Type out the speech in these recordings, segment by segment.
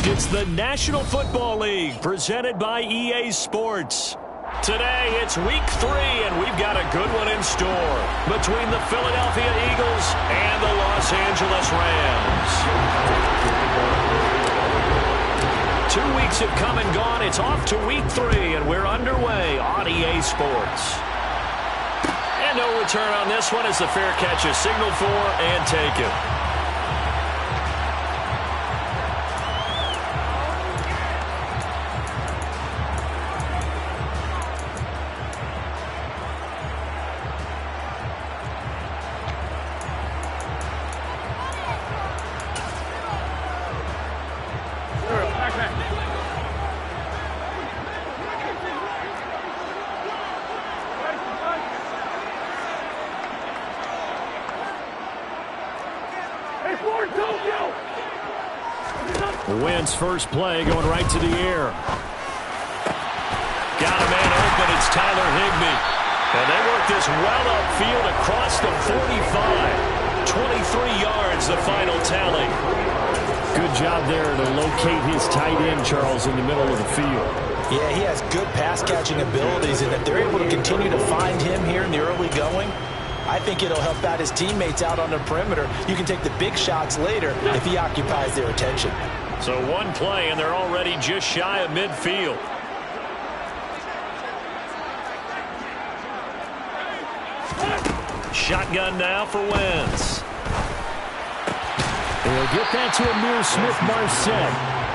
It's the National Football League presented by EA Sports. Today, it's week 3, and we've got a good one in store between the Philadelphia Eagles and the Los Angeles Rams. 2 weeks have come and gone. It's off to week 3, and we're underway on EA Sports. And no return on this one as the fair catch is signaled for and taken. Wentz first play going right to the air. Got a man open. It's Tyler Higbee. And they work this well upfield across the 45. 23 yards, the final tally. Good job there to locate his tight end, Charles, in the middle of the field. Yeah, he has good pass-catching abilities, and if they're able to continue to find him here in the early going, I think it'll help out his teammates out on the perimeter. You can take the big shots later if he occupies their attention. So one play, and they're already just shy of midfield. Shotgun now for Wentz. They'll get that to Amir Smith-Marset.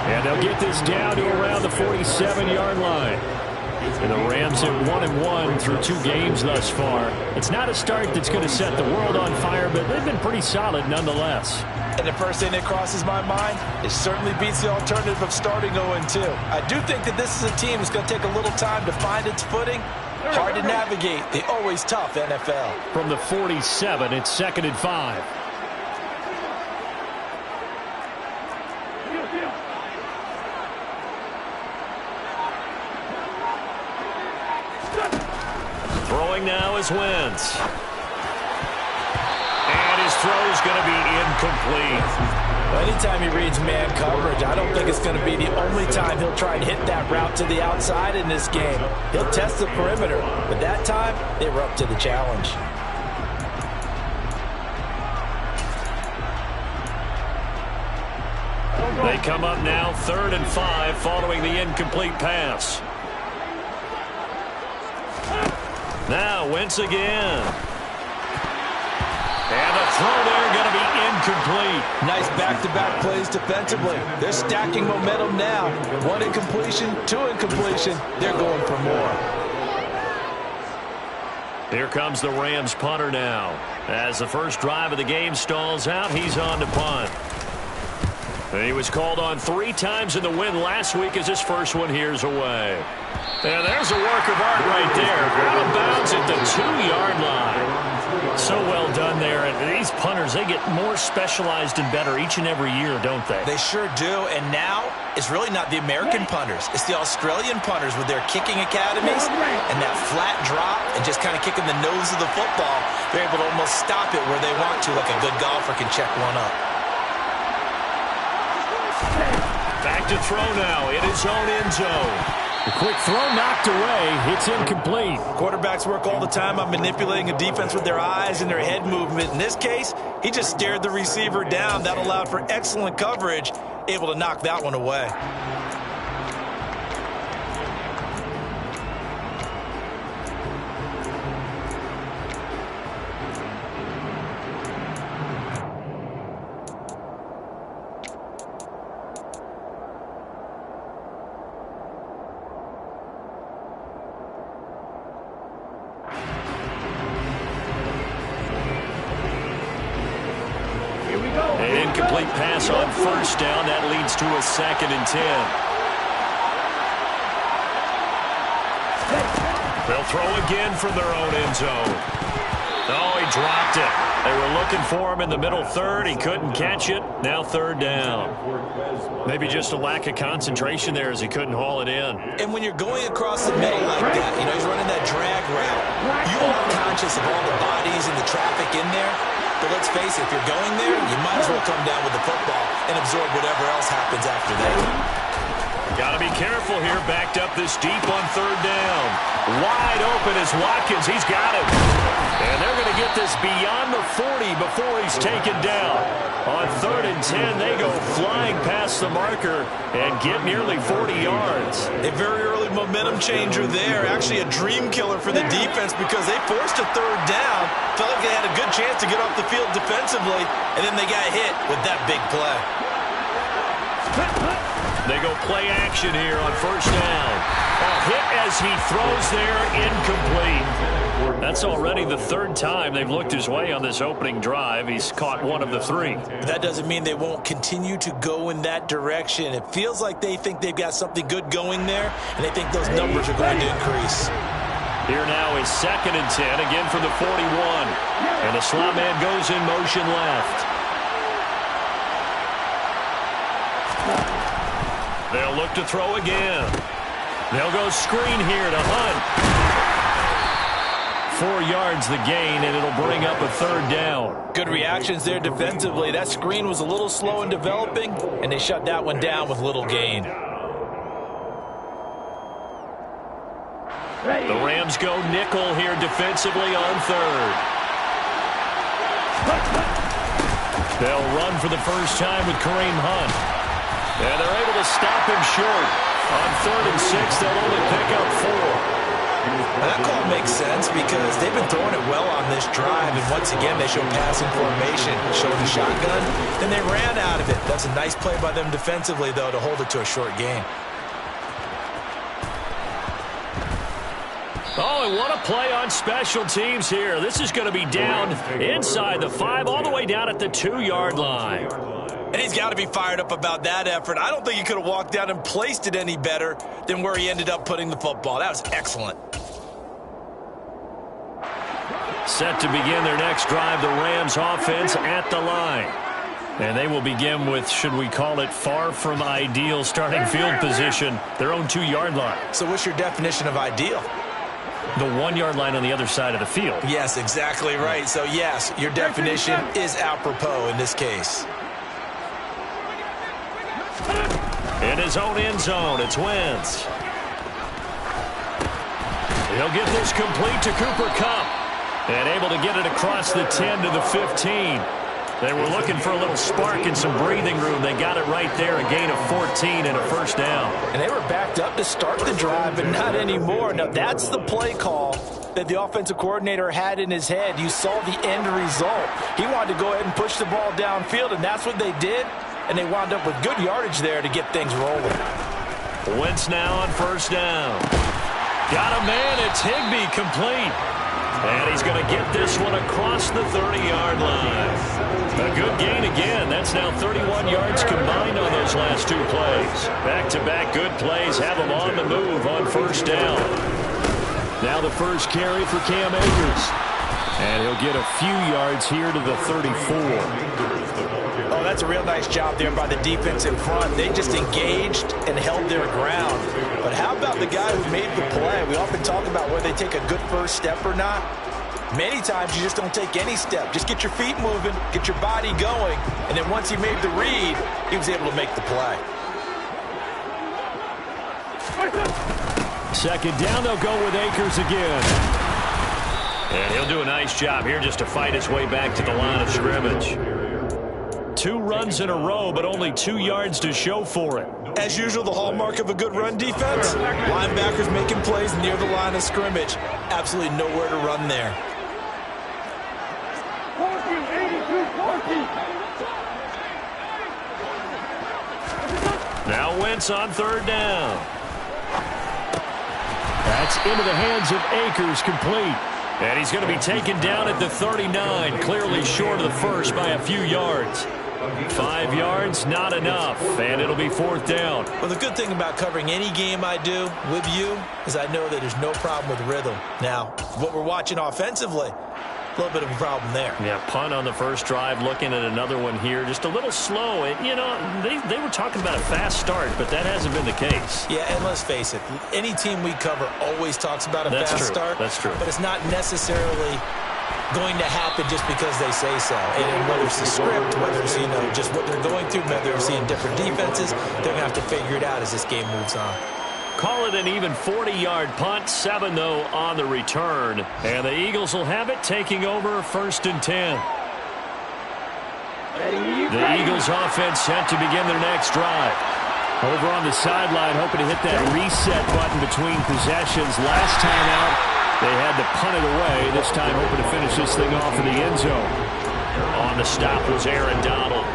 And they'll get this down to around the 47-yard line. And the Rams have 1-1 through 2 games thus far. It's not a start that's going to set the world on fire, but they've been pretty solid nonetheless. And the first thing that crosses my mind, it certainly beats the alternative of starting 0-2. I do think that this is a team that's going to take a little time to find its footing. Hard to navigate the always tough NFL. From the 47, it's 2nd and 5. Throwing now is Wentz. And his throw is going to be incomplete. Well, anytime he reads man coverage, I don't think it's going to be the only time he'll try and hit that route to the outside in this game. He'll test the perimeter, but that time they were up to the challenge. They come up now 3rd and 5 following the incomplete pass. Now Wentz again. And the throw there going to be incomplete. Nice back-to-back plays defensively. They're stacking momentum now. 1 incompletion, 2 incompletion. They're going for more. Here comes the Rams punter now. As the first drive of the game stalls out, he's on to punt. And he was called on 3 times in the win last week as his first one here's away. And there's a work of art right there. Out of bounds at the 2-yard line. So well done there. And these punters, they get more specialized and better each and every year, don't they? They sure do. And now it's really not the American punters. It's the Australian punters with their kicking academies and that flat drop and just kind of kicking the nose of the football. They're able to almost stop it where they want to, like a good golfer can check one up. Back to throw now in his own end zone. The quick throw knocked away. It's incomplete. Quarterbacks work all the time on manipulating a defense with their eyes and their head movement. In this case, he just stared the receiver down. That allowed for excellent coverage, able to knock that one away. An incomplete pass on first down. That leads to a 2nd and 10. They'll throw again from their own end zone. Oh, he dropped it. They were looking for him in the middle third. He couldn't catch it. Now 3rd down. Maybe just a lack of concentration there as he couldn't haul it in. And when you're going across the middle like that, you know, he's running that drag route. You are conscious of all the bodies and the traffic in there. But let's face it, if you're going there, you might as well come down with the football and absorb whatever else happens after that. Got to be careful here. Backed up this deep on third down. Wide open is Watkins. He's got him. And they're going to get this beyond the 40 before he's taken down. On 3rd and 10, they go flying past the marker and get nearly 40 yards. A very early momentum changer there. Actually a dream killer for the defense because they forced a 3rd down. Felt like they had a good chance to get off the field defensively, and then they got hit with that big play. They go play action here on 1st down. A hit as he throws there, incomplete. That's already the 3rd time they've looked his way on this opening drive. He's caught 1 of the 3. That doesn't mean they won't continue to go in that direction. It feels like they think they've got something good going there, and they think those numbers are going to increase. Here now is 2nd and 10, again from the 41. And the slot man goes in motion left. They'll look to throw again. They'll go screen here to Hunt. 4 yards the gain, and it'll bring up a 3rd down. Good reactions there defensively. That screen was a little slow in developing, and they shut that one down with little gain. The Rams go nickel here defensively on 3rd. They'll run for the first time with Kareem Hunt. And they're able to stop him short. On 3rd and 6, they'll only pick up 4. That call makes sense because they've been throwing it well on this drive, and once again they show passing formation, showed the shotgun, then they ran out of it. That's a nice play by them defensively, though, to hold it to a short gain. Oh, and what a play on special teams here. This is going to be down inside the 5, all the way down at the 2-yard line. And he's got to be fired up about that effort. I don't think he could have walked down and placed it any better than where he ended up putting the football. That was excellent. Set to begin their next drive, the Rams offense at the line. And they will begin with, should we call it, far from ideal starting field position, their own 2-yard line. So what's your definition of ideal? The 1-yard line on the other side of the field. Yes, exactly right. So, yes, your definition is apropos in this case. In his own end zone, it's Wentz. He'll get this complete to Cooper Kupp. And able to get it across the 10 to the 15. They were looking for a little spark and some breathing room. They got it right there, a gain of 14 and a 1st down. And they were backed up to start the drive, but not anymore. Now, that's the play call that the offensive coordinator had in his head. You saw the end result. He wanted to go ahead and push the ball downfield, and that's what they did. And they wound up with good yardage there to get things rolling. Wentz now on 1st down. Got a man. It's Higbee, complete. And he's going to get this one across the 30-yard line. A good gain again. That's now 31 yards combined on those last 2 plays. Back-to-back good plays have him on the move on 1st down. Now the first carry for Cam Akers. And he'll get a few yards here to the 34. Oh, that's a real nice job there by the defense in front. They just engaged and held their ground. But how about the guy who made the play? We often talk about whether they take a good first step or not. Many times you just don't take any step. Just get your feet moving, get your body going, and then once he made the read, he was able to make the play. 2nd down, they'll go with Akers again. And he'll do a nice job here just to fight his way back to the line of scrimmage. 2 runs in a row, but only 2 yards to show for it. As usual, the hallmark of a good run defense, linebackers making plays near the line of scrimmage. Absolutely nowhere to run there. Now Wentz on 3rd down. That's into the hands of Akers, complete. And he's going to be taken down at the 39, clearly short of the first by a few yards. 5 yards, not enough, and it'll be 4th down. Well, the good thing about covering any game I do with you is I know that there's no problem with rhythm. Now, what we're watching offensively, a little bit of a problem there. Yeah, punt on the first drive, looking at another one here, just a little slow. And, you know, they were talking about a fast start, but that hasn't been the case. Yeah, and let's face it, any team we cover always talks about a fast start. That's true. But it's not necessarily going to happen just because they say so. And whether it's the script, whether it's, just what they're going through, whether they're seeing different defenses, they're going to have to figure it out as this game moves on. Call it an even 40-yard punt, 7 though on the return. And the Eagles will have it, taking over 1st and 10. The Eagles offense set to begin their next drive. Over on the sideline, hoping to hit that reset button between possessions. Last time out, they had to punt it away. This time hoping to finish this thing off in the end zone. On the stop was Aaron Donald.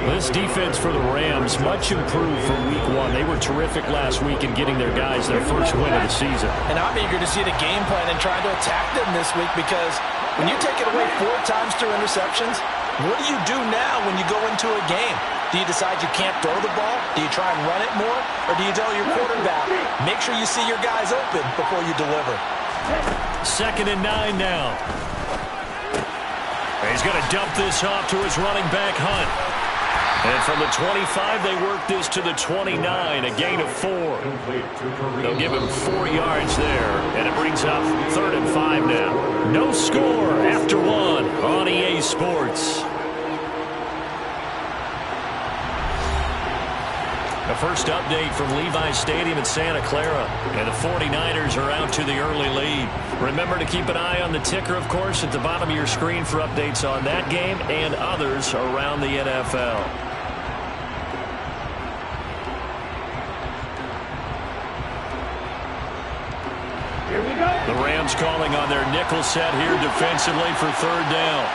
This defense for the Rams, much improved from week 1. They were terrific last week in getting their guys their first win of the season. And I'm eager to see the game plan and trying to attack them this week, because when you take it away 4 times through interceptions, what do you do now when you go into a game? Do you decide you can't throw the ball? Do you try and run it more? Or do you tell your quarterback, make sure you see your guys open before you deliver? 2nd and 9 now. He's going to dump this off to his running back, Hunt. And from the 25, they work this to the 29, a gain of 4. They'll give him 4 yards there, and it brings up 3rd and 5 now. No score after 1 on EA Sports. The first update from Levi's Stadium in Santa Clara, and the 49ers are out to the early lead. Remember to keep an eye on the ticker, of course, at the bottom of your screen for updates on that game and others around the NFL. The Rams calling on their nickel set here defensively for 3rd down.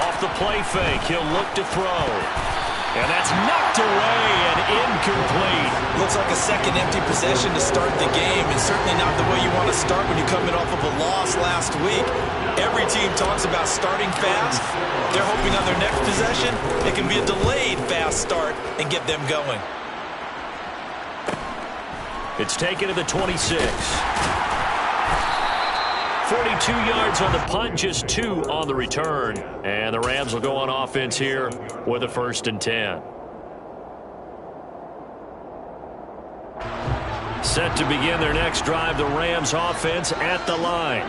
Off the play fake, he'll look to throw. And that's knocked away and incomplete. Looks like a second empty possession to start the game, and certainly not the way you want to start when you're coming off of a loss last week. Every team talks about starting fast. They're hoping on their next possession it can be a delayed fast start and get them going. It's taken to the 26. 42 yards on the punt, just 2 on the return. And the Rams will go on offense here with a 1st and 10. Set to begin their next drive, the Rams offense at the line.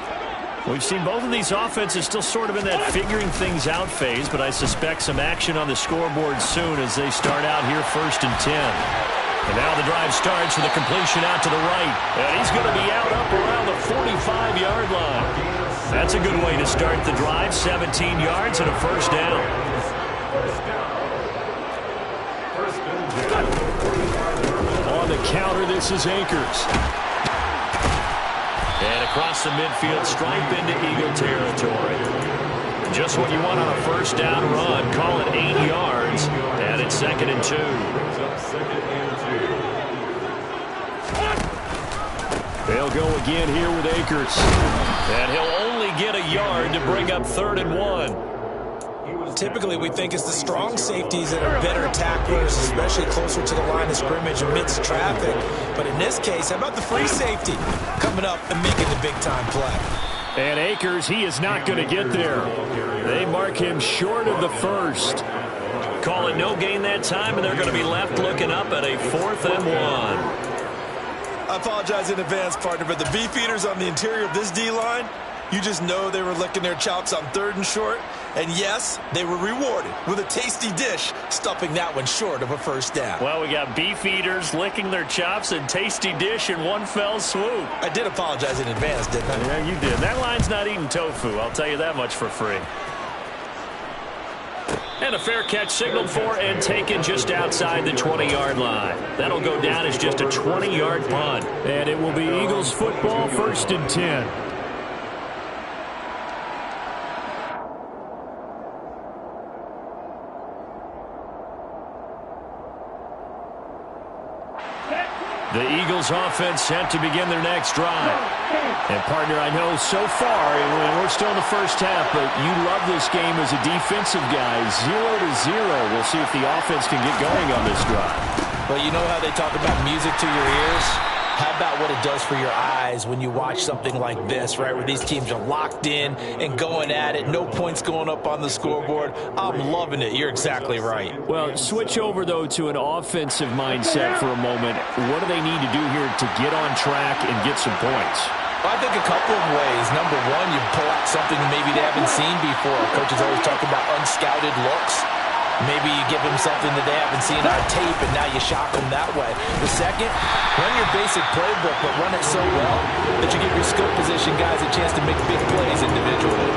We've seen both of these offenses still sort of in that figuring things out phase, but I suspect some action on the scoreboard soon as they start out here 1st and 10. And now the drive starts with a completion out to the right. And he's going to be out up around the 45-yard line. That's a good way to start the drive. 17 yards and a 1st down. On the counter, this is Akers. And across the midfield, stripe into Eagle territory. Just what you want on a 1st down run. Call it 8 yards. And it's 2nd and 2. They'll go again here with Akers. And he'll only get a yard to bring up 3rd and 1. Typically, we think it's the strong safeties that are better tacklers, especially closer to the line of scrimmage amidst traffic. But in this case, how about the free safety coming up and making the big-time play? And Akers, he is not going to get there. They mark him short of the 1st. Call it no gain that time, and they're going to be left looking up at a 4th and 1. I apologize in advance, partner, but the beefeaters on the interior of this D-line, you just know they were licking their chops on 3rd and short. And yes, they were rewarded with a tasty dish, stuffing that one short of a 1st down. Well, we got beefeaters licking their chops and tasty dish in one fell swoop. I did apologize in advance, didn't I? Yeah, you did. That line's not eating tofu, I'll tell you that much for free. And a fair catch signaled for and taken just outside the 20-yard line. That'll go down as just a 20-yard punt. And it will be Eagles football, 1st and 10. The Eagles offense set to begin their next drive. And, partner, I know so far, and we're still in the 1st half, but you love this game as a defensive guy. 0-0. We'll see if the offense can get going on this drive. Well, you know how they talk about music to your ears? How about what it does for your eyes when you watch something like this, right, where these teams are locked in and going at it, no points going up on the scoreboard? I'm loving it. You're exactly right. Well, switch over, though, to an offensive mindset for a moment. What do they need to do here to get on track and get some points? I think a couple of ways. Number one, you pull out something maybe they haven't seen before. Coaches always talk about unscouted looks. Maybe you give them something that they haven't seen on tape, and now you shock them that way. The second, run your basic playbook, but run it so well that you give your skill position guys a chance to make big plays individually.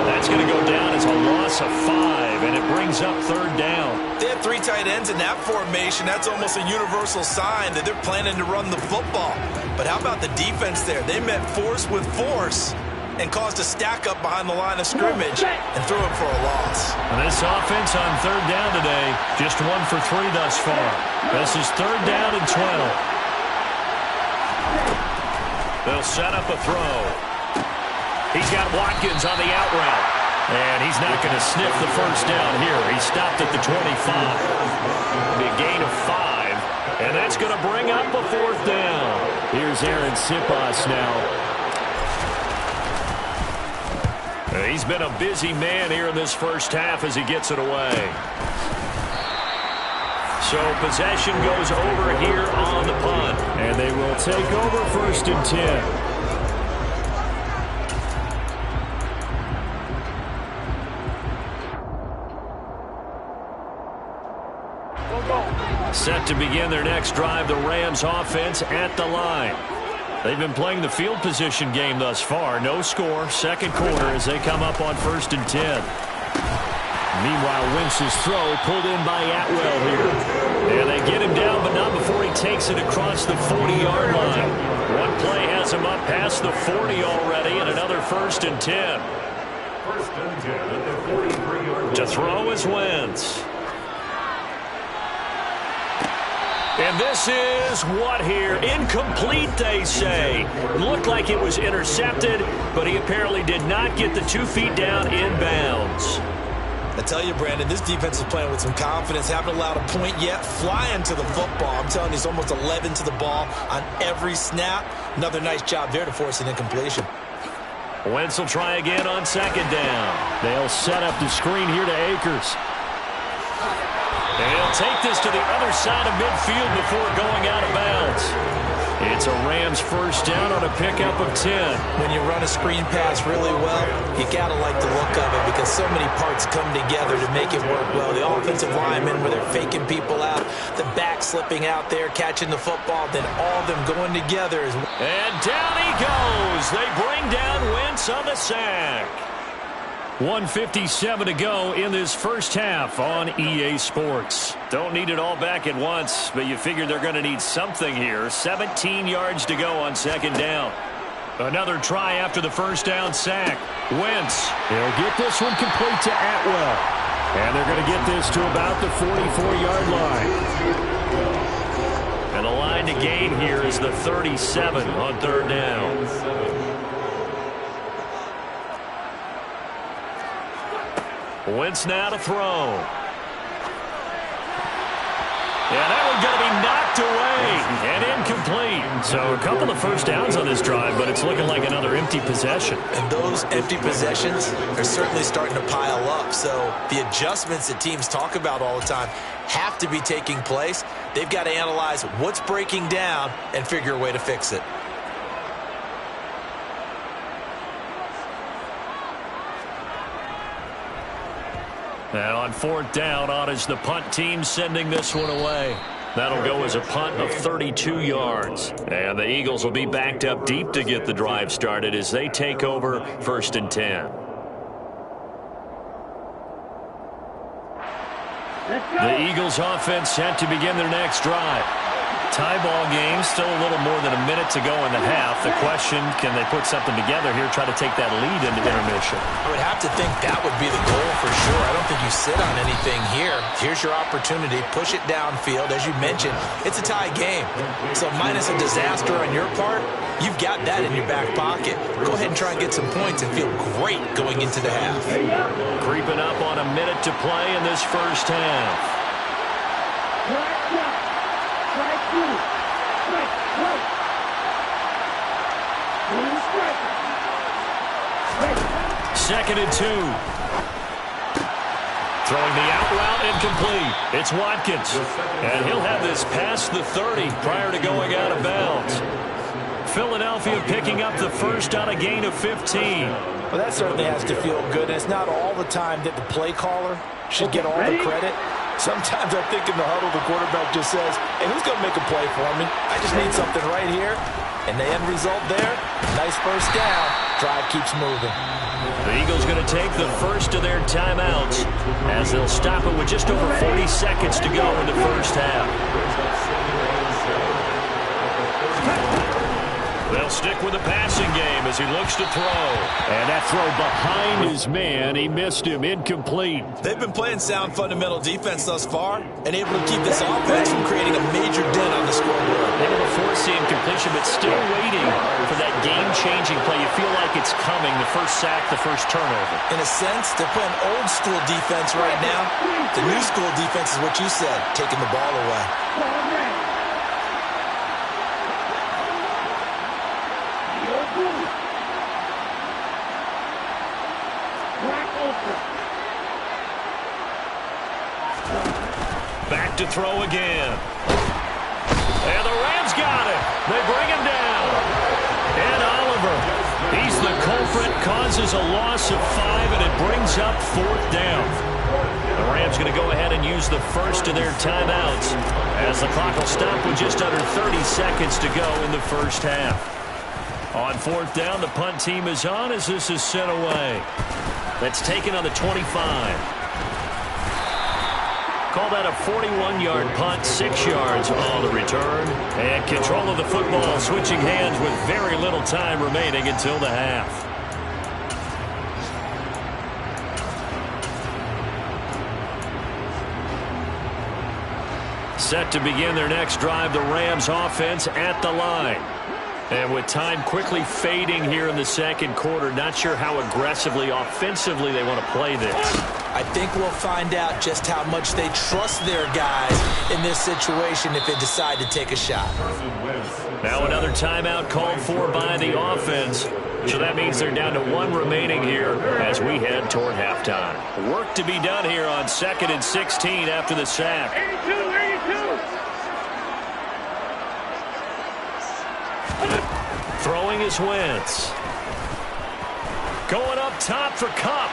That's going to go down as a loss of 5, and it brings up third down. They have 3 tight ends in that formation. That's almost a universal sign that they're planning to run the football. But how about the defense there? They met force with force and caused a stack up behind the line of scrimmage and threw him for a loss. And this offense on third down today, just 1 for 3 thus far. This is third down and 12. They'll set up a throw. He's got Watkins on the out route. And he's not going to sniff the first down here. He stopped at the 25. Big gain of 5. And that's going to bring up a fourth down. Here's Aaron Siposs now. He's been a busy man here in this first half as he gets it away. So possession goes over here on the punt. And they will take over first and 10. Set to begin their next drive, the Rams offense at the line. They've been playing the field position game thus far. No score, second quarter as they come up on first and 10. Meanwhile, Wentz's throw pulled in by Atwell here. And they get him down, but not before he takes it across the 40-yard line. One play has him up past the 40 already, and another first and 10. First and 10 at the 43-yard line. To throw is Wentz. And this is what here? Incomplete, they say. Looked like it was intercepted, but he apparently did not get the 2 feet down in bounds. I tell you, Brandon, this defense is playing with some confidence. Haven't allowed a point yet. Flying to the football. I'm telling you, it's almost 11 to the ball on every snap. Another nice job there to force an incompletion. Wentz will try again on second down. They'll set up the screen here to Akers. And he'll take this to the other side of midfield before going out of bounds. It's a Rams first down on a pickup of 10. When you run a screen pass really well, you got to like the look of it because so many parts come together to make it work well. The offensive linemen where they're faking people out, the back slipping out there, catching the football, then all of them going together. And down he goes. They bring down Wentz on the sack. 1:57 to go in this first half on EA Sports. Don't need it all back at once, but you figure they're going to need something here. 17 yards to go on second down. Another try after the first down sack. Wentz, he'll get this one complete to Atwell. And they're going to get this to about the 44-yard line. And the line to gain here is the 37 on third down. Wentz now to throw. Yeah, that one's going to be knocked away and incomplete. So a couple of first downs on this drive, but it's looking like another empty possession. And those empty possessions are certainly starting to pile up. So the adjustments that teams talk about all the time have to be taking place. They've got to analyze what's breaking down and figure a way to fix it. And on fourth down, on is the punt team sending this one away. That'll go as a punt of 32 yards. And the Eagles will be backed up deep to get the drive started as they take over first and 10. The Eagles offense set to begin their next drive. Tie ball game, still a little more than a minute to go in the half. The question, can they put something together here, try to take that lead into intermission? I would have to think that would be the goal for sure. I don't think you sit on anything here. Here's your opportunity. Push it downfield. As you mentioned, it's a tie game. So minus a disaster on your part, you've got that in your back pocket. Go ahead and try and get some points and feel great going into the half. Creeping up on a minute to play in this first half. 2nd and 2. Throwing the out route incomplete. It's Watkins. And he'll have this past the 30 prior to going out of bounds. Philadelphia picking up the first on a gain of 15. Well, that certainly has to feel good. And it's not all the time that the play caller should get all the credit. Sometimes I think in the huddle, the quarterback just says, hey, who's going to make a play for me? I just need something right here. And the end result there, nice first down. Drive keeps moving. The Eagles going to take the first of their timeouts as they'll stop it with just over 40 seconds to go in the first half. They'll stick with the passing game as he looks to throw. And that throw behind his man, he missed him, incomplete. They've been playing sound fundamental defense thus far and able to keep this offense from creating a major dent on the scoreboard. Able to force the incompletion, but still waiting for that game-changing play. You feel like it's coming, the first sack, the first turnover. In a sense, they're playing old-school defense right now. The new-school defense is what you said, taking the ball away. Back to throw again. And the Rams got it. They bring him down. And Oliver, he's the culprit, causes a loss of 5, and it brings up 4th down. The Rams going to go ahead and use the first of their timeouts as the clock will stop with just under 30 seconds to go in the first half. On 4th down, the punt team is on as this is sent away. That's taken on the 25. Call that a 41-yard punt, 6 yards on the return. And control of the football, switching hands with very little time remaining until the half. Set to begin their next drive, the Rams offense at the line. And with time quickly fading here in the second quarter, not sure how aggressively, offensively they want to play this. I think we'll find out just how much they trust their guys in this situation if they decide to take a shot. Now another timeout called for by the offense. So that means they're down to 1 remaining here as we head toward halftime. Work to be done here on 2nd and 16 after the sack. 82. Throwing is Wentz. Going up top for Kupp.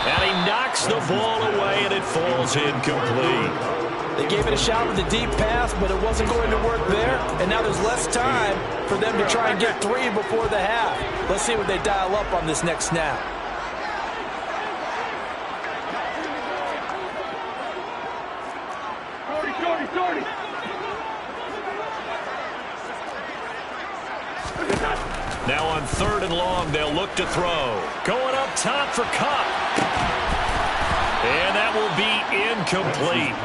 And he knocks the ball away, and it falls incomplete. They gave it a shot with a deep pass, but it wasn't going to work there. And now there's less time for them to try and get 3 before the half. Let's see what they dial up on this next snap. Now on 3rd and long, they'll look to throw. Going up top for Kupp. And that will be incomplete.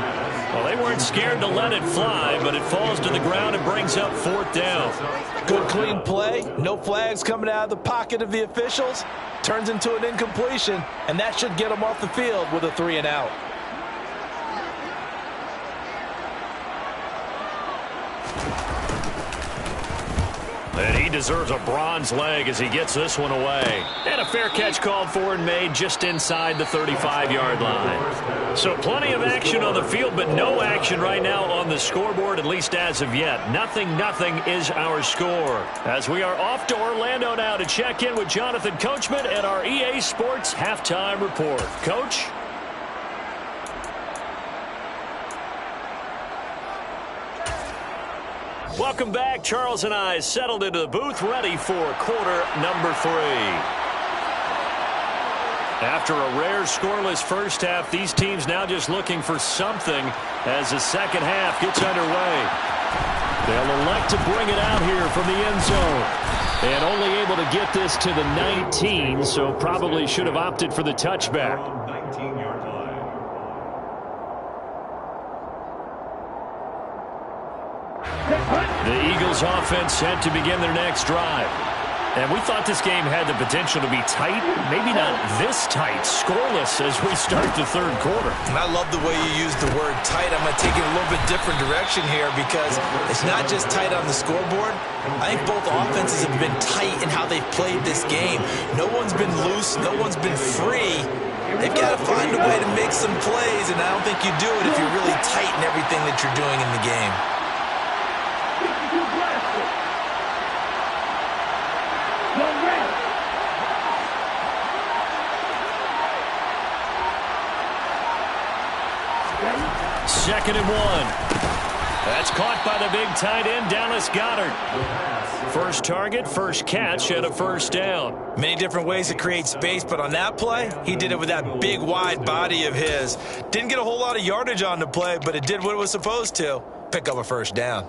Well, they weren't scared to let it fly, but it falls to the ground and brings up 4th down. Good clean play. No flags coming out of the pocket of the officials. Turns into an incompletion, and that should get them off the field with a 3 and out. And he deserves a bronze leg as he gets this one away. And a fair catch called for and made just inside the 35-yard line. So plenty of action on the field, but no action right now on the scoreboard, at least as of yet. Nothing is our score. As we are off to Orlando now to check in with Jonathan Coachman at our EA Sports Halftime Report. Coach? Welcome back. Charles and I settled into the booth, ready for quarter number 3. After a rare scoreless first half, these teams now just looking for something as the second half gets underway. They'll elect to bring it out here from the end zone. And only able to get this to the 19, so probably should have opted for the touchback. 19-yard line. The Eagles offense set to begin their next drive. And we thought this game had the potential to be tight, maybe not this tight, scoreless as we start the third quarter. And I love the way you use the word tight. I'm going to take it a little bit different direction here because it's not just tight on the scoreboard. I think both offenses have been tight in how they've played this game. No one's been loose. No one's been free. They've got to find a way to make some plays, and I don't think you do it if you're really tight in everything that you're doing in the game. Second and 1. That's caught by the big tight end, Dallas Goedert. First target, first catch, and a first down. Many different ways to create space, but on that play, he did it with that big, wide body of his. Didn't get a whole lot of yardage on the play, but it did what it was supposed to. Pick up a first down.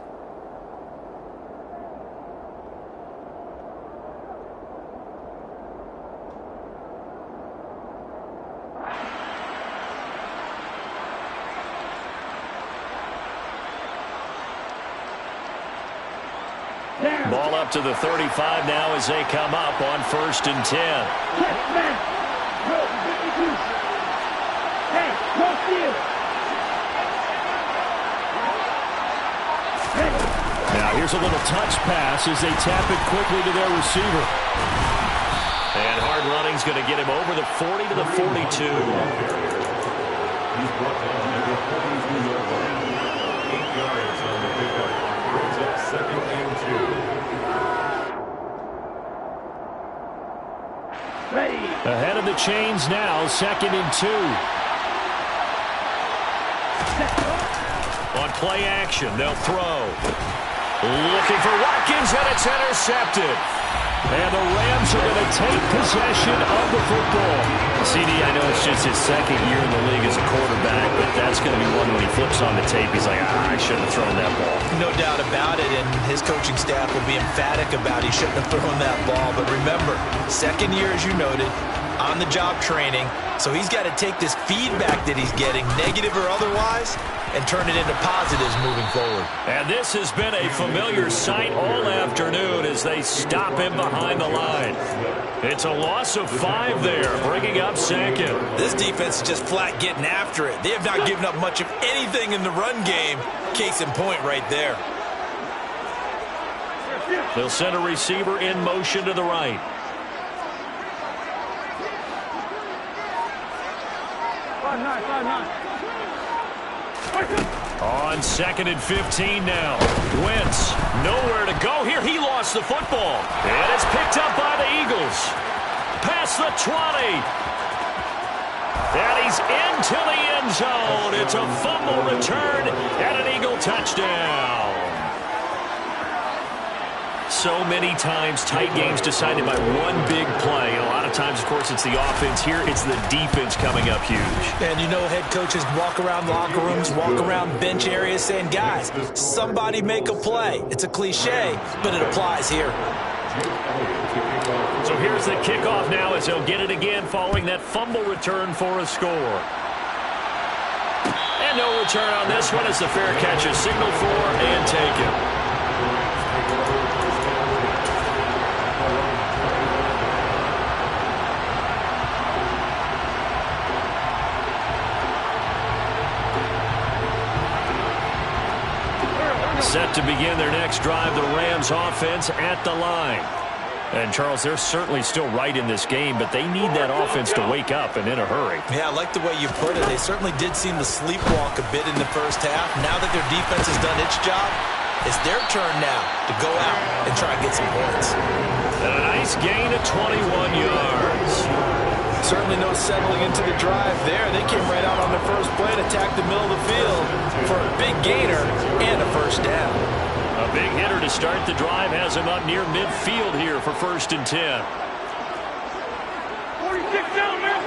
Ball up to the 35 now as they come up on 1st and 10. Now here's a little touch pass as they tap it quickly to their receiver. And hard running's going to get him over the 40 to the 42. Ahead of the chains now, 2nd and 2. On play action, they'll throw. Looking for Watkins, and it's intercepted. And the Rams are going to take possession of the football. CD, I know it's just his 2nd year in the league as a quarterback, but that's going to be one when he flips on the tape. He's like, I shouldn't have thrown that ball. No doubt about it, and his coaching staff will be emphatic about he shouldn't have thrown that ball. But remember, 2nd year, as you noted, on-the-job training, so he's got to take this feedback that he's getting, negative or otherwise, and turn it into positives moving forward. And this has been a familiar sight all afternoon as they stop him behind the line. It's a loss of 5 there, bringing up 2nd. This defense is just flat getting after it. They have not given up much of anything in the run game. Case in point right there. They'll send a receiver in motion to the right. On 2nd and 15 now. Wentz, nowhere to go here. He lost the football. And it's picked up by the Eagles. Past the 20. And he's into the end zone. It's a fumble return and an Eagle touchdown. So many times, tight games decided by one big play. A lot of times, of course, it's the offense. Here, it's the defense coming up huge. And you know head coaches walk around locker rooms, walk around bench areas saying, guys, somebody make a play. It's a cliche, but it applies here. So here's the kickoff now as he'll get it again following that fumble return for a score. And no return on this one as the fair catch is signaled for and taken. Set to begin their next drive, the Rams offense at the line. And, Charles, they're certainly still right in this game, but they need that offense to wake up and in a hurry. Yeah, I like the way you put it. They certainly did seem to sleepwalk a bit in the first half. Now that their defense has done its job, it's their turn now to go out and try and get some points. And a nice gain of 21 yards. Certainly no settling into the drive there. They came right out on the first play and attacked the middle of the field for a big gainer and a first down. A big hitter to start the drive has him up near midfield here for 1st and 10. 46 down, man.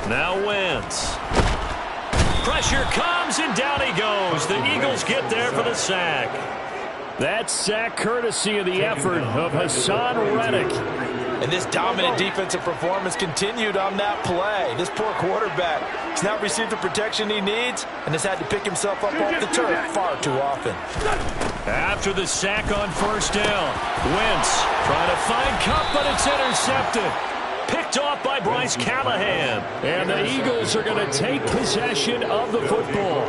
Now Wentz. Pressure comes and down he goes. The Eagles get there for the sack. That sack courtesy of the effort of Hassan Reddick. And this dominant defensive performance continued on that play. This poor quarterback has not received the protection he needs and has had to pick himself up off the turf far too often. After the sack on first down, Wentz trying to find Kupp, but it's intercepted. Picked off by Bryce Callahan. And the Eagles are going to take possession of the football.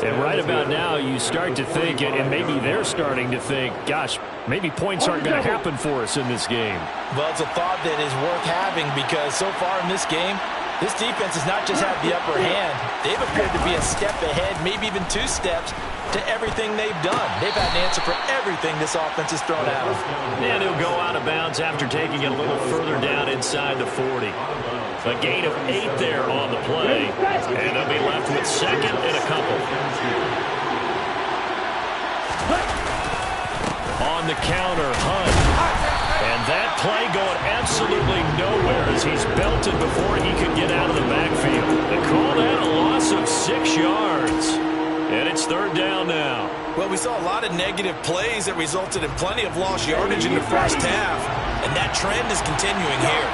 And right about now, you start to think, and maybe they're starting to think, gosh, maybe points aren't going to happen for us in this game. Well, it's a thought that is worth having because so far in this game, this defense has not just had the upper hand. They've appeared to be a step ahead, maybe even 2 steps, to everything they've done. They've had an answer for everything this offense has thrown at them. And he'll go out of bounds after taking it a little further down inside the 40. A gain of 8 there on the play, and they'll be left with second and a couple. On the counter, Hunt. And that play going absolutely nowhere as he's belted before he could get out of the backfield. They call that a loss of 6 yards. And it's third down now. Well, we saw a lot of negative plays that resulted in plenty of lost yardage in the first half, and that trend is continuing here.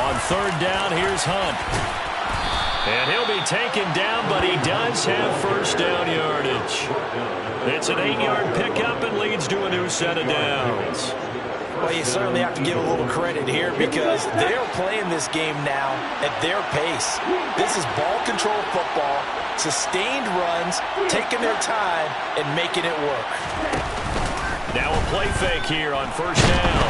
On third down, here's Hunt. And he'll be taken down, but he does have first down yardage. It's an 8-yard pickup and leads to a new set of downs. Well, you certainly have to give a little credit here because they're playing this game now at their pace. This is ball control football, sustained runs, taking their time, and making it work. Now a play fake here on first down.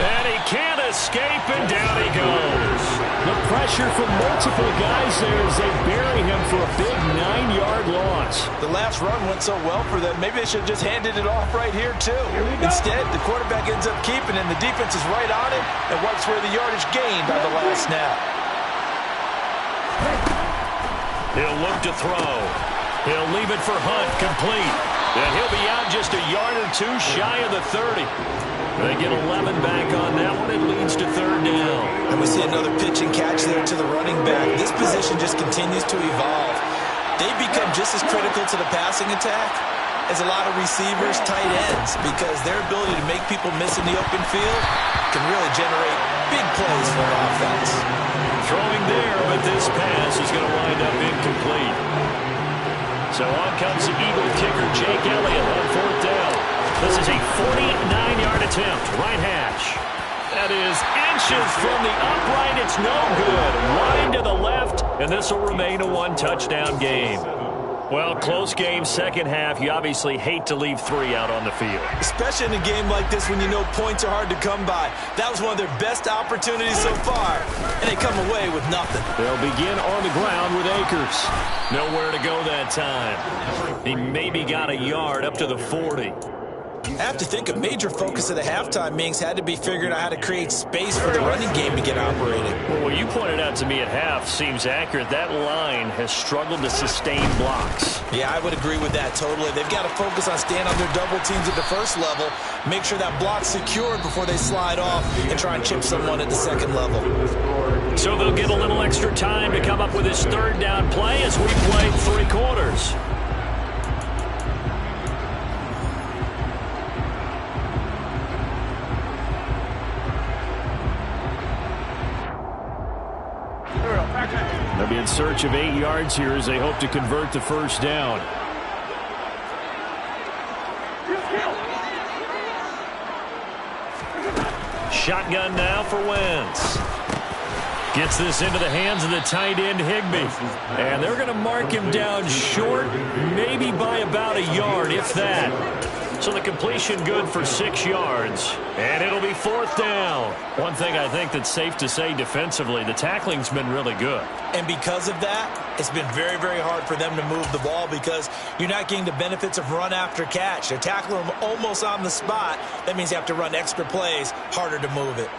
And he can't escape, and down he goes. The pressure from multiple guys there as they bury him for a big 9-yard loss. The last run went so well for them, maybe they should have just handed it off right here, too. Instead, the quarterback ends up keeping it, and the defense is right on it and wipes away the yardage gained on the last snap. He'll look to throw. He'll leave it for Hunt, complete. And he'll be out just a yard or 2 shy of the 30. They get 11 back on that one. It leads to third down. And we see another pitch and catch there to the running back. This position just continues to evolve. They've become just as critical to the passing attack as a lot of receivers, tight ends, because their ability to make people miss in the open field can really generate big plays for an offense. Throwing there, but this pass is going to wind up incomplete. So on comes the Eagle kicker, Jake Elliott, on fourth down. This is a 49-yard attempt, right hash. That is inches from the upright. It's no good. Wide to the left, and this will remain a 1-touchdown game. Well, close game, second half. You obviously hate to leave 3 out on the field. Especially in a game like this when you know points are hard to come by. That was one of their best opportunities so far, and they come away with nothing. They'll begin on the ground with Akers. Nowhere to go that time. He maybe got a yard up to the 40. I have to think a major focus of the halftime meetings had to be figuring out how to create space for the running game to get operating. Well, what you pointed out to me at half seems accurate. That line has struggled to sustain blocks. Yeah, I would agree with that totally. They've got to focus on staying on their double teams at the first level, make sure that block's secured before they slide off and try and chip someone at the second level. So they'll get a little extra time to come up with this third down play as we play 3 quarters. They'll be in search of 8 yards here as they hope to convert the first down. Shotgun now for Wentz. Gets this into the hands of the tight end, Higbee. And they're going to mark him down short, maybe by about a yard, if that. So the completion good for 6 yards. And it'll be fourth down. One thing I think that's safe to say defensively, the tackling's been really good. And because of that, it's been very, very hard for them to move the ball because you're not getting the benefits of run after catch. They're tackling them almost on the spot. That means you have to run extra plays, harder to move it.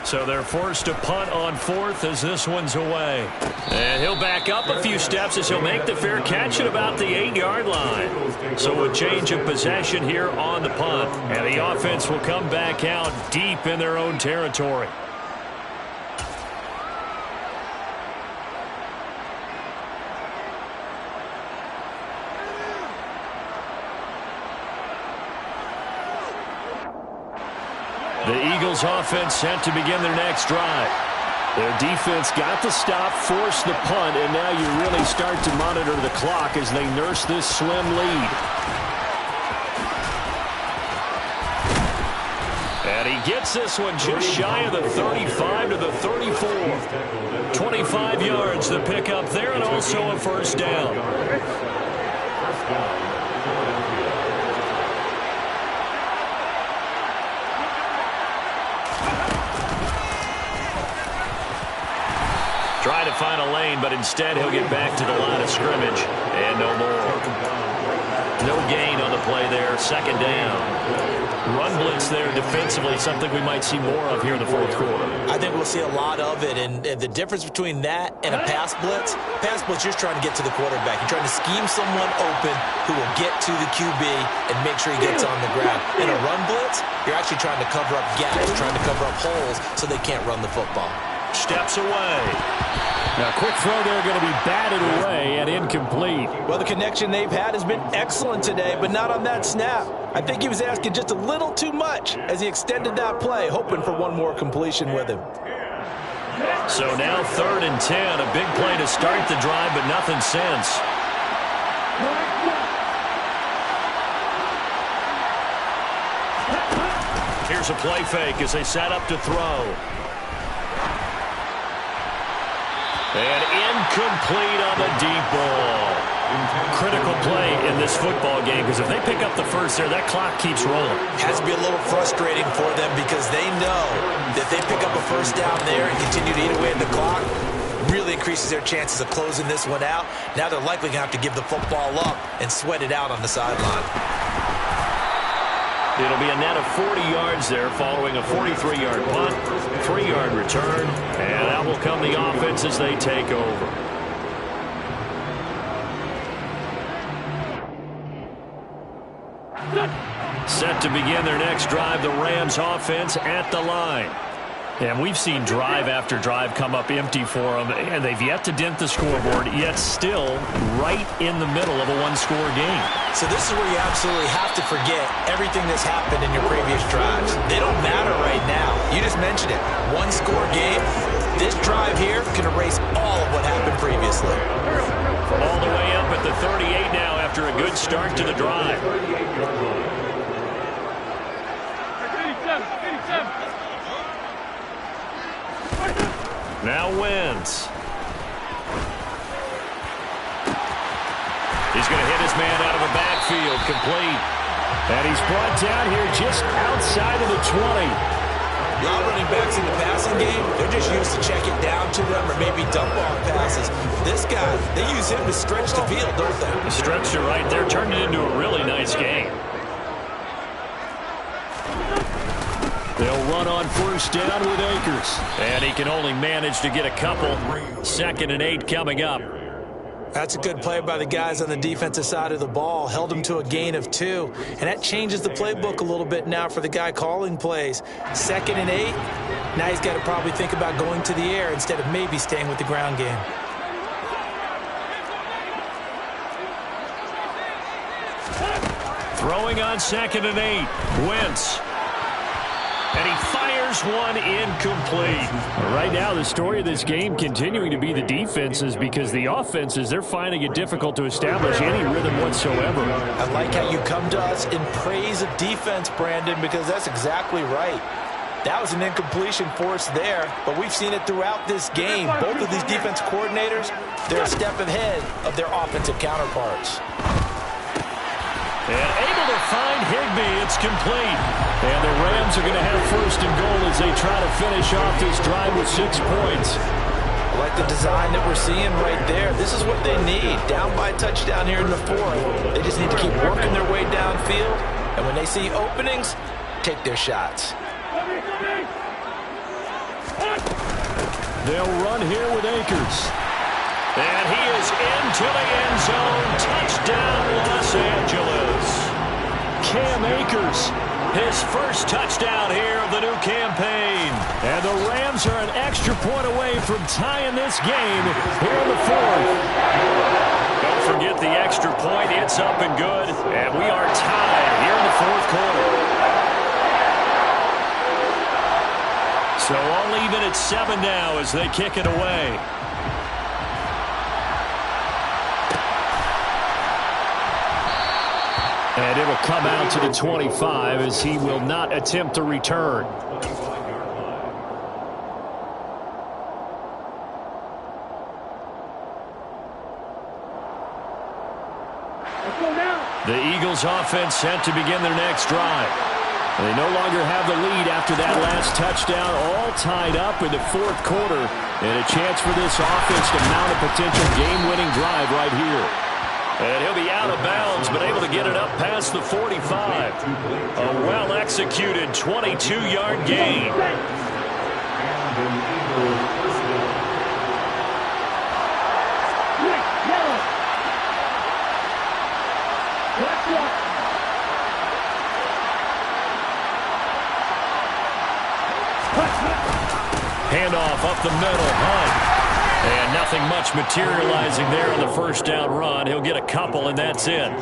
So they're forced to punt on fourth as this one's away. And he'll back up a few steps as he'll make the fair catch at about the 8-yard line. So a change of possession here on the punt. And the offense will come back out deep in their own territory. Eagles offense set to begin their next drive. Their defense got the stop, forced the punt, and now you really start to monitor the clock as they nurse this slim lead. And he gets this one just shy of the 35 to the 34. 25 yards to pick up there, and also a first down. Trying to find a lane, but instead he'll get back to the line of scrimmage. And no more. No gain on the play there. Second down. Run blitz there defensively, something we might see more of here in the fourth quarter. I think we'll see a lot of it, and the difference between that and a pass blitz, you're trying to get to the quarterback. You're trying to scheme someone open who will get to the QB and make sure he gets on the ground. In a run blitz, you're actually trying to cover up gaps, trying to cover up holes so they can't run the football. Steps away. Now, quick throw there, going to be batted away and incomplete. Well, the connection they've had has been excellent today, but not on that snap. I think he was asking just a little too much as he extended that play, hoping for one more completion with him. So now 3rd and 10, a big play to start the drive, but nothing since. Here's a play fake as they set up to throw. And incomplete on the deep ball. Critical play in this football game, because if they pick up the first there, that clock keeps rolling. Has to be a little frustrating for them because they know that if they pick up a first down there and continue to eat away at the clock, really increases their chances of closing this one out. Now they're likely going to have to give the football up and sweat it out on the sideline. It'll be a net of 40 yards there following a 43-yard punt, 3-yard return, and out will come the offense as they take over. Set to begin their next drive, the Rams offense at the line. And we've seen drive after drive come up empty for them, and they've yet to dent the scoreboard, yet still right in the middle of a one-score game. So this is where you absolutely have to forget everything that's happened in your previous drives. They don't matter right now. You just mentioned it. One-score game. This drive here can erase all of what happened previously. All the way up at the 38 now after a good start to the drive. Now Wentz. He's going to hit his man out of the backfield, complete. And he's brought down here just outside of the 20. A lot of running backs in the passing game, they're just used to check it down to them or maybe dump off passes. This guy, they use him to stretch the field, don't they? Stretched it right there, turned it into a really nice game. They'll run on first down with Akers. And he can only manage to get a couple. 2nd and 8 coming up. That's a good play by the guys on the defensive side of the ball. Held him to a gain of 2. And that changes the playbook a little bit now for the guy calling plays. 2nd and 8. Now he's got to probably think about going to the air instead of maybe staying with the ground game. Throwing on 2nd and 8. Wentz. And he fires one incomplete. Right now, the story of this game continuing to be the defenses, because the offenses, they're finding it difficult to establish any rhythm whatsoever. I like how you come to us in praise of defense, Brandon, because that's exactly right. That was an incompletion for us there, but we've seen it throughout this game. Both of these defense coordinators, they're a step ahead of their offensive counterparts. And able to find Higbee. It's complete. And the Rams are going to have 1st and goal as they try to finish off this drive with 6 points. I like the design that we're seeing right there. This is what they need. Down by a touchdown here in the 4th. They just need to keep working their way downfield. And when they see openings, take their shots. They'll run here with Akers. And he is into the end zone. Touchdown, Los Angeles. Cam Akers. His first touchdown here of the new campaign. And the Rams are an extra point away from tying this game here in the 4th. Don't forget the extra point. It's up and good. And we are tied here in the 4th quarter. So all even at 7 now as they kick it away. And it will come out to the 25 as he will not attempt to return. The Eagles offense set to begin their next drive. They no longer have the lead after that last touchdown, all tied up in the fourth quarter. And a chance for this offense to mount a potential game-winning drive right here. And he'll be out of bounds, but able to get it up past the 45. A well-executed 22-yard gain. Handoff up the middle, Hunt. And nothing much materializing there on the first down run. He'll get a couple, and that's it.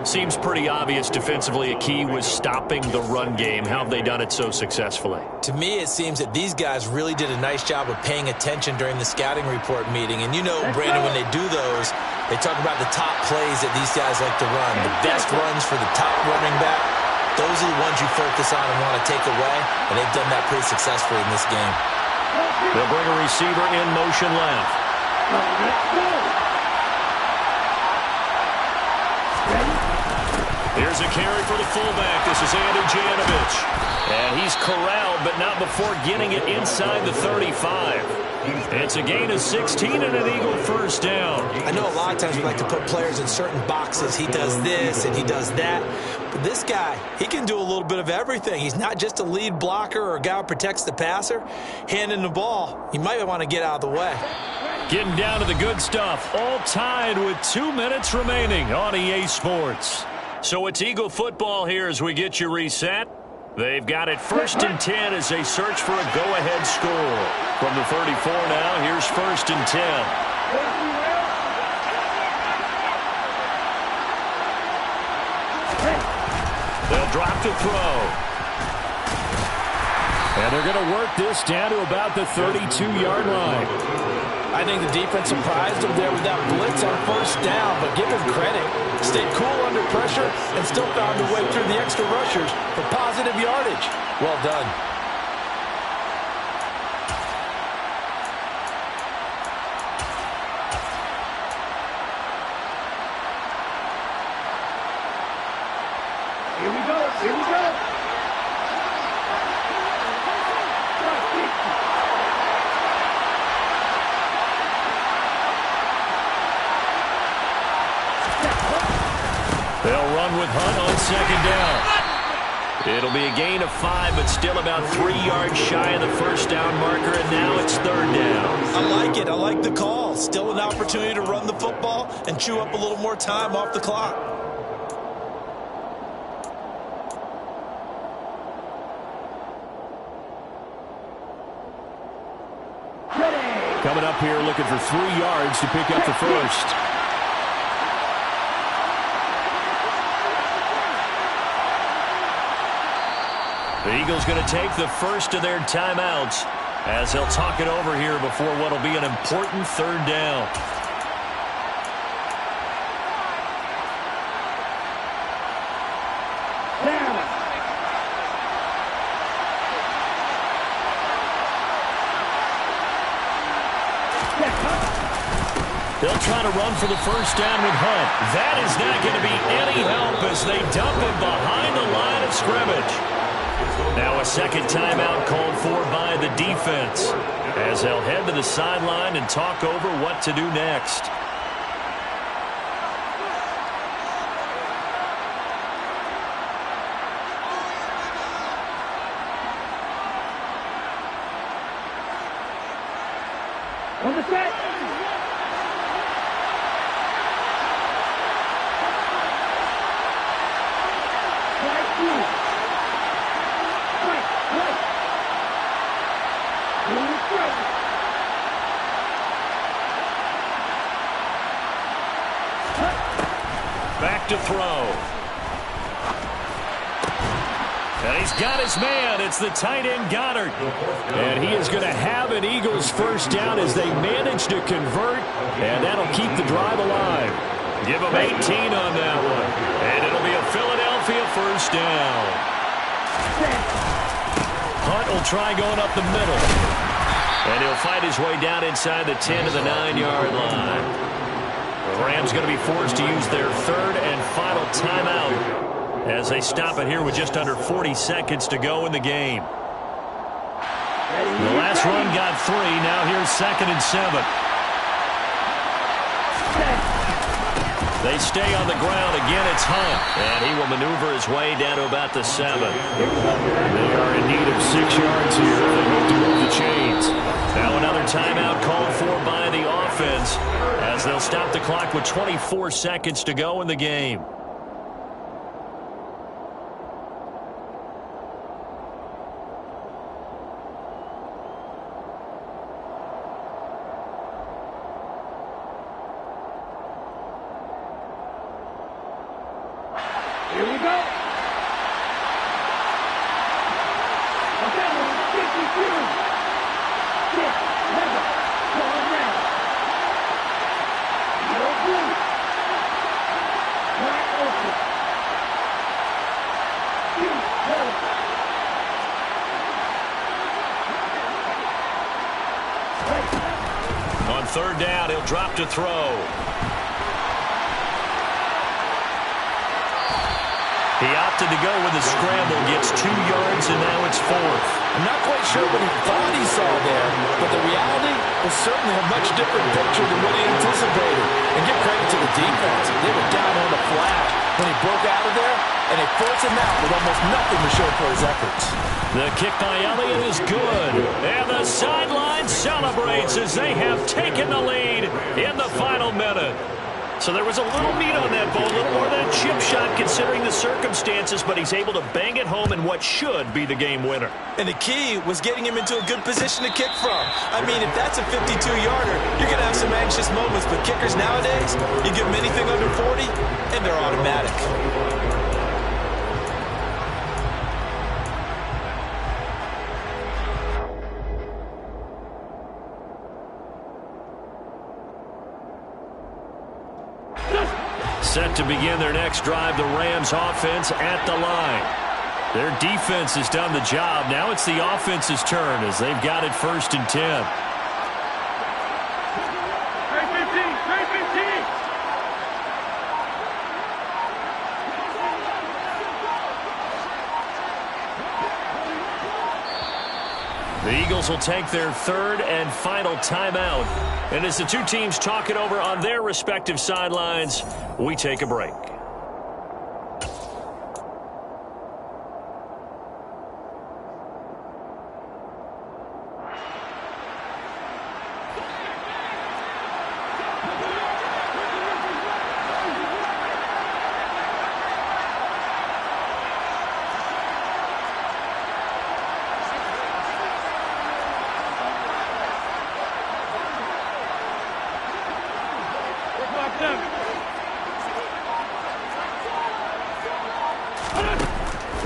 Seems pretty obvious defensively a key was stopping the run game. How have they done it so successfully? To me, it seems that these guys really did a nice job of paying attention during the scouting report meeting. And you know, Brandon, when they do those, they talk about the top plays that these guys like to run. The best runs for the top running back. Those are the ones you focus on and want to take away. And they've done that pretty successfully in this game. They'll bring a receiver in motion left. Here's a carry for the fullback. This is Andy Janovich. And he's corralled, but not before getting it inside the 35. It's a gain of 16 and an Eagle first down. I know a lot of times we like to put players in certain boxes. He does this and he does that. But this guy, he can do a little bit of everything. He's not just a lead blocker or a guy who protects the passer. Handing the ball, you might want to get out of the way. Getting down to the good stuff. All tied with 2 minutes remaining on EA Sports. So it's Eagle football here as we get you reset. They've got it 1st and 10 as they search for a go-ahead score. From the 34 now, here's 1st and 10. They'll drop to throw. And they're going to work this down to about the 32-yard line. I think the defense surprised him there with that blitz on first down, but give him credit. Stayed cool under pressure and still found a way through the extra rushers for positive yardage. Well done. Here we go. Here we go. They'll run with Hunt on 2nd down. It'll be a gain of 5, but still about 3 yards shy of the first down marker, and now it's 3rd down. I like it. I like the call. Still an opportunity to run the football and chew up a little more time off the clock. Coming up here looking for 3 yards to pick up the first. The Eagles going to take the first of their timeouts as they'll talk it over here before what will be an important 3rd down. They'll try to run for the first down with Hunt. That is not going to be any help as they dump him behind the line of scrimmage. Now a second timeout called for by the defense as they'll head to the sideline and talk over what to do next. On the set. Back to throw. And he's got his man. It's the tight end, Goddard. And he is going to have an Eagles first down as they manage to convert, and that'll keep the drive alive. Give him 18 on that one. And it'll be a Philadelphia first down. Hunt will try going up the middle. And he'll fight his way down inside the 10 to the 9-yard line. The Rams going to be forced to use their third and final timeout as they stop it here with just under 40 seconds to go in the game. The last run got 3. Now here's 2nd and 7. They stay on the ground. Again, it's Hunt. And he will maneuver his way down to about the 7. They are in need of 6 yards here. They hope to move the chains. Now another timeout called for by the offense as they'll stop the clock with 24 seconds to go in the game. Here we go. Okay, 52. 6, 11, 12 rounds. No blue. Wide open. 2, 1. On third down, he'll drop to throw. He opted to go with the scramble, gets 2 yards, and now it's 4th. I'm not quite sure what he thought he saw there, but the reality was certainly a much different picture than what he anticipated. And give credit to the defense. They were down on the flash when he broke out of there, and they forced him out with almost nothing to show for his efforts. The kick by Elliott is good. And the sideline celebrates as they have taken the lead in the final minute. So there was a little meat on that ball, a little more than a chip shot considering the circumstances, but he's able to bang it home in what should be the game winner. And the key was getting him into a good position to kick from. I mean, if that's a 52-yarder, you're going to have some anxious moments, but kickers nowadays, you give them anything under 40, and they're automatic. Set to begin their next drive, the Rams offense at the line. Their defense has done the job. Now it's the offense's turn as they've got it 1st and 10. Great 15, great 15. The Eagles will take their third and final timeout. And as the two teams talk it over on their respective sidelines, we take a break.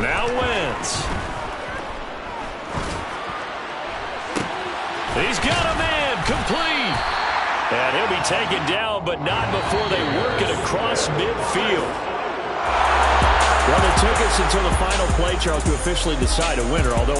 Now Wentz. He's got a man complete. And he'll be taken down, but not before they work it across midfield. Well, it took us until the final play, Charles, to officially decide a winner, although